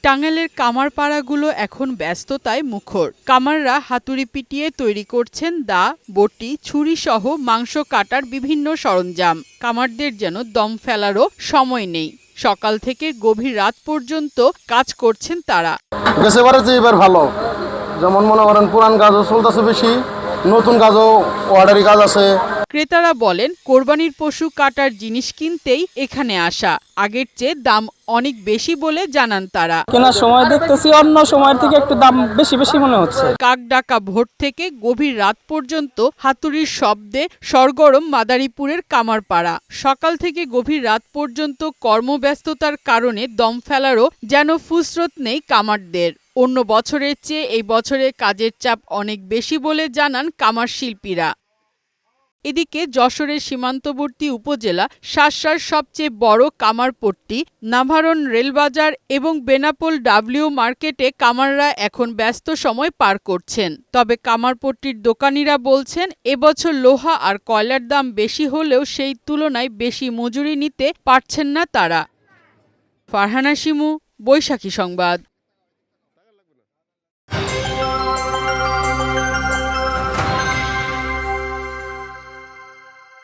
টাঙ্গাইলের কামারপাড়াগুলো এখন ব্যস্ততায় মুখর। কামাররা হাতুড়ি পিটিয়ে তৈরি করছেন দা, বটি, ছুরি সহ মাংস কাটার বিভিন্ন সরঞ্জাম। কামারদের যেন দম ফেলারও সময় নেই। সকাল থেকে গভীর রাত পর্যন্ত কাজ করছেন তারা। এবার ভালো, যেমন মনে করেন পুরান কাজও চলতেছে বেশি, নতুন কাজও অর্ডারি কাজ আছে। ক্রেতারা বলেন কোরবানির পশু কাটার জিনিস কিনতেই এখানে আসা। আগের চেয়ে দাম অনেক বেশি বলে জানান তারা। কেনার সময় দেখতেছি অন্য সময়ের থেকে একটু দাম বেশি বেশি মনে হচ্ছে। কাকডাকা ভোর থেকে গভীর রাত পর্যন্ত হাতুড়ির শব্দে সরগরম মাদারীপুরের কামারপাড়া। সকাল থেকে গভীর রাত পর্যন্ত কর্মব্যস্ততার কারণে দম ফেলারও যেন ফুসরত নেই কামারদের। অন্য বছরের চেয়ে এই বছরে কাজের চাপ অনেক বেশি বলে জানান কামার শিল্পীরা। এদিকে যশোরের সীমান্তবর্তী উপজেলা শার্শার সবচেয়ে বড় কামারপট্টি নাভারণ রেলবাজার এবং বেনাপোল ডাব্লিউ মার্কেটে কামাররা এখন ব্যস্ত সময় পার করছেন। তবে কামারপট্টির দোকানিরা বলছেন এবছর লোহা আর কয়লার দাম বেশি হলেও সেই তুলনায় বেশি মজুরি নিতে পারছেন না তারা। ফারহানা শিমু, বৈশাখী সংবাদ।